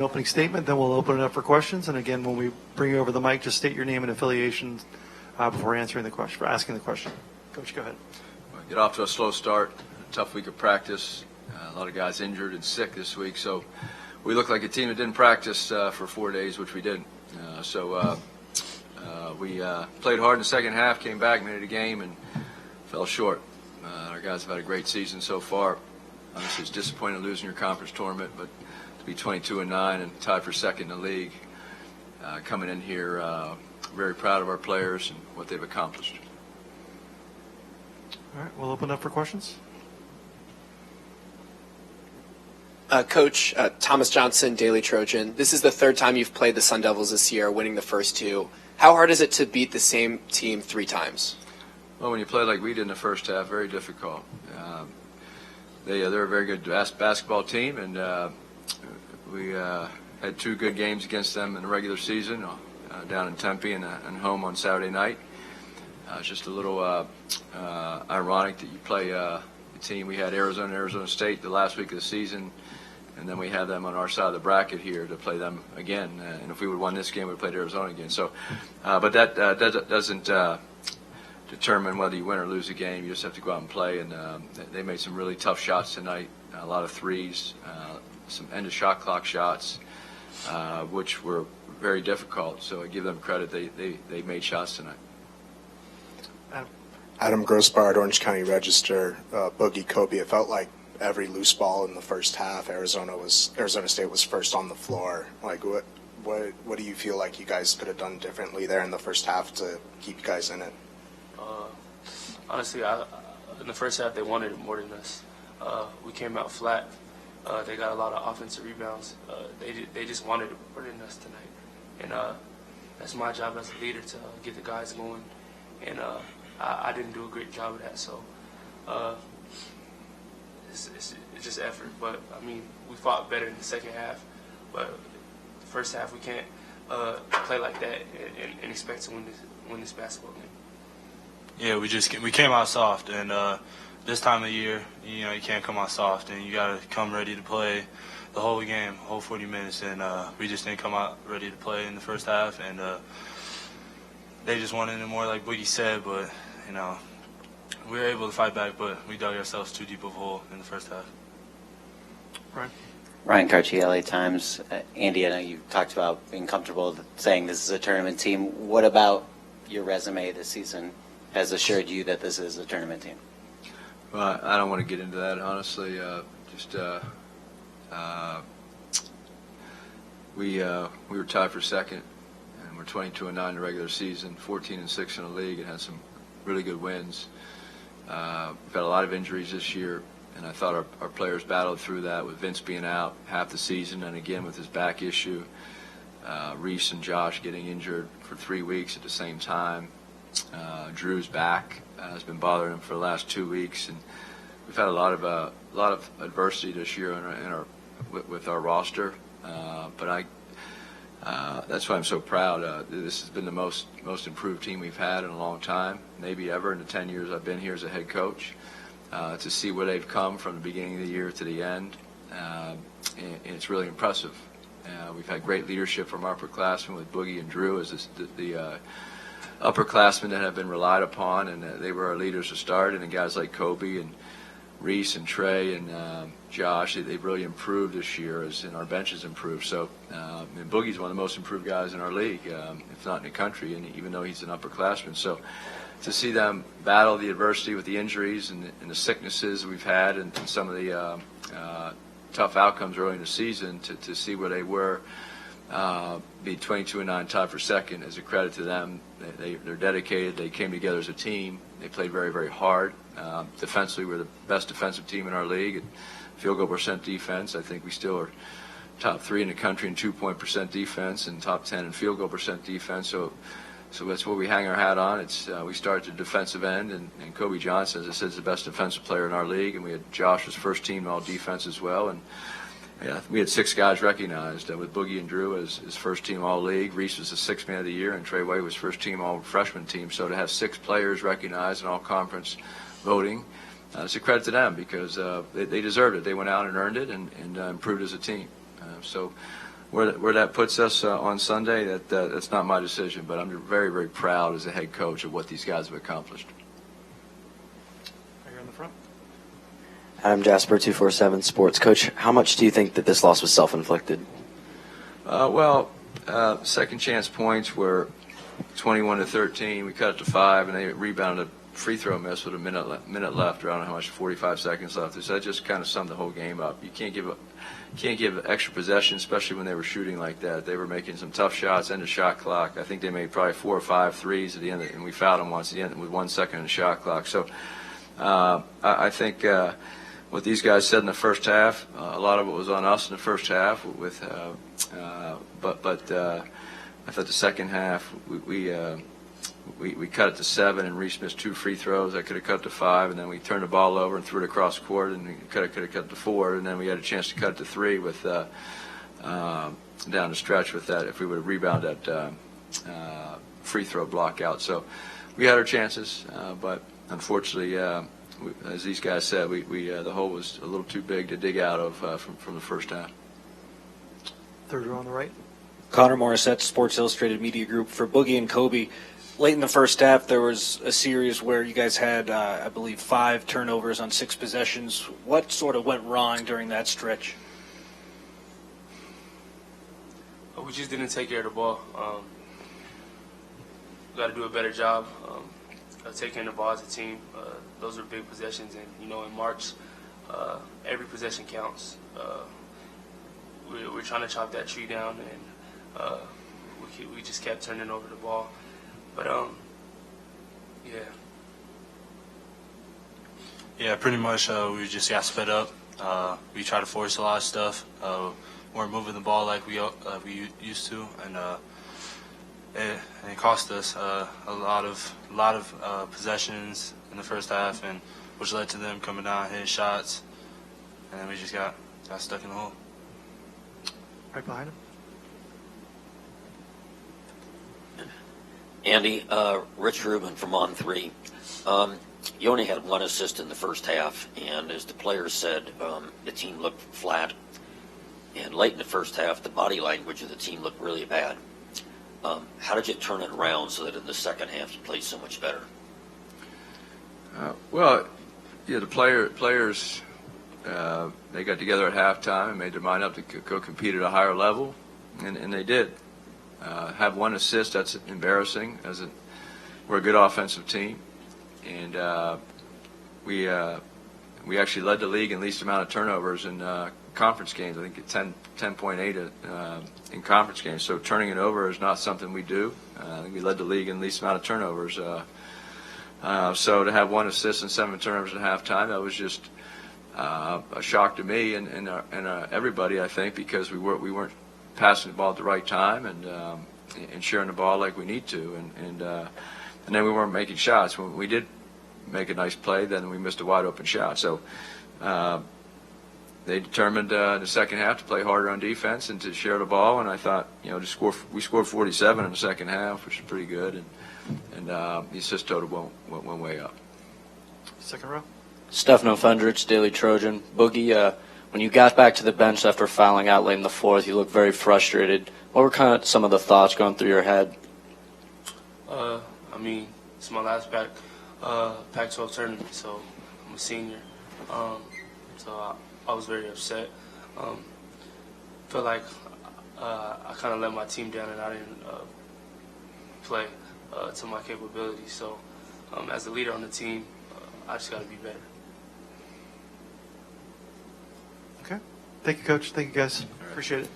Opening statement, then we'll open it up for questions. And again, when we bring you over the mic, just state your name and affiliation before answering the question, for asking the question. Coach, go ahead. Get off to a slow start. A tough week of practice. A lot of guys injured and sick this week, so we look like a team that didn't practice for 4 days, which we didn't. We played hard in the second half, came back, made it a game, and fell short. Our guys have had a great season so far. Obviously, it's disappointing losing your conference tournament, but to be 22-9 and tied for second in the league, coming in here, very proud of our players and what they've accomplished. All right, we'll open up for questions. Coach, Thomas Johnson, Daily Trojan. This is the third time you've played the Sun Devils this year, winning the first two. How hard is it to beat the same team 3 times? Well, when you play like we did in the first half, very difficult. They're a very good basketball team, and we had 2 good games against them in the regular season, down in Tempe and home on Saturday night. It's just a little ironic that you play the team. We had Arizona State the last week of the season, and then we had them on our side of the bracket here to play them again. And if we would have won this game, we would have played Arizona again. So, but that doesn't determine whether you win or lose a game. You just have to go out and play. And they made some really tough shots tonight, a lot of threes, some end-of-shot clock shots, which were very difficult. So I give them credit. They made shots tonight. Adam Grossbard, Orange County Register, Boogie, Kobe. It felt like every loose ball in the first half, Arizona State was first on the floor. Like, what do you feel like you guys could have done differently there in the first half to keep you guys in it? Honestly, in the first half, they wanted it more than us. We came out flat. They got a lot of offensive rebounds. They just wanted it more than us tonight. And that's my job as a leader to get the guys going. And I didn't do a great job of that. So it's just effort. But, I mean, we fought better in the second half. But the first half, we can't play like that and expect to win this basketball game. Yeah, we came out soft, and this time of year, you can't come out soft, and you got to come ready to play the whole game, whole 40 minutes, and we just didn't come out ready to play in the first half, and they just wanted it more, like Boogie said, but we were able to fight back, but we dug ourselves too deep of a hole in the first half. Ryan Carchi, LA Times. Andy, I know you talked about being comfortable saying this is a tournament team. What about your resume this season has assured you that this is a tournament team? Well, I don't want to get into that, honestly. We were tied for second, and we're 22-9 in the regular season, 14-6 in the league, and had some really good wins. We've had a lot of injuries this year, and I thought our players battled through that with Vince being out half the season, and again with his back issue. Reese and Josh getting injured for 3 weeks at the same time. Drew's back, has been bothering him for the last 2 weeks, and we've had a lot of adversity this year with our roster. But that's why I'm so proud. This has been the most improved team we've had in a long time, maybe ever in the 10 years I've been here as a head coach. To see where they've come from the beginning of the year to the end, and it's really impressive. We've had great leadership from our upperclassmen with Boogie and Drew as the upperclassmen that have been relied upon, and they were our leaders to start, and then guys like Kobe and Reese and Trey and Josh, they've really improved this year, and our bench has improved. So and Boogie's one of the most improved guys in our league, if not in the country, and even though he's an upperclassman. So to see them battle the adversity with the injuries and the sicknesses we've had and some of the tough outcomes early in the season, to see where they were, be 22-9 tied for second is a credit to them. They're dedicated. They came together as a team. They played very, very hard. Defensively, we're the best defensive team in our league. And field goal percent defense, I think we still are top 3 in the country in 2-point percent defense and top 10 in field goal percent defense. So that's what we hang our hat on. We start at the defensive end, and Kobe Johnson, as I said, is the best defensive player in our league, and we had Josh was first team all defense as well. And yeah, we had 6 guys recognized with Boogie and Drew as first team all league. Reese was the 6th man of the year, and Trey White was first team all freshman team. So to have 6 players recognized in all conference voting, it's a credit to them because they deserved it. They went out and earned it and improved as a team. So where that puts us on Sunday, that's not my decision. But I'm very, very proud as a head coach of what these guys have accomplished. Right here in the front. Adam Jasper, 247 Sports. Coach, how much do you think that this loss was self-inflicted? Second chance points were 21-13. We cut it to 5, and they rebounded a free throw miss with a minute left. Or I don't know how much, 45 seconds left. So that just kind of summed the whole game up. You can't give extra possession, especially when they were shooting like that. They were making some tough shots, end of shot clock. I think they made probably 4 or 5 threes at the end, and we fouled them once at the end with 1 second in the shot clock. So I think what these guys said in the first half, a lot of it was on us in the first half. But I thought the second half we cut it to 7, and Reese missed 2 free throws. I could have cut it to 5, and then we turned the ball over and threw it across the court, and we could have cut it to 4, and then we had a chance to cut it to 3 with down the stretch with that if we would have rebounded that free throw block out. So we had our chances, but unfortunately, as these guys said, the hole was a little too big to dig out of from the first half. Third row on the right. Connor Morissette, Sports Illustrated Media Group. For Boogie and Kobe, late in the first half, there was a series where you guys had, I believe, 5 turnovers on 6 possessions. What sort of went wrong during that stretch? We just didn't take care of the ball. Got to do a better job of taking the ball as a team. Those are big possessions, and in March, every possession counts. We're trying to chop that tree down, and we just kept turning over the ball. But Yeah, pretty much we just got sped up. We tried to force a lot of stuff. Weren't moving the ball like we used to, and it cost us a lot of possessions in the first half, and which led to them coming down, hitting shots, and then we just got stuck in the hole. Right behind him. Andy, Rich Rubin from On 3. You only had 1 assist in the first half, and as the players said, the team looked flat. And late in the first half, the body language of the team looked really bad. How did you turn it around so that in the second half you played so much better? The players, they got together at halftime and made their mind up to go compete at a higher level, and they did. Have 1 assist, that's embarrassing. We're a good offensive team, and we actually led the league in least amount of turnovers in conference games. I think at 10.8 in conference games. So turning it over is not something we do. I think we led the league in least amount of turnovers. So to have 1 assist and 7 turnovers at halftime, that was just a shock to me and everybody, I think, because we weren't passing the ball at the right time and sharing the ball like we need to, and then we weren't making shots. When we did make a nice play, then we missed a wide open shot. So they determined in the second half to play harder on defense and to share the ball. And I thought, we scored 47 in the second half, which is pretty good, and the assist total went way up. Second row. Stefano Fendrich, Daily Trojan. Boogie, when you got back to the bench after fouling out late in the fourth, you looked very frustrated. What were kind of some of the thoughts going through your head? It's my last Pac-12 tournament, so I'm a senior. So I was very upset. Felt like I kind of let my team down and I didn't play to my capabilities. So as a leader on the team, I just got to be better. Okay. Thank you, Coach. Thank you, guys. Appreciate it.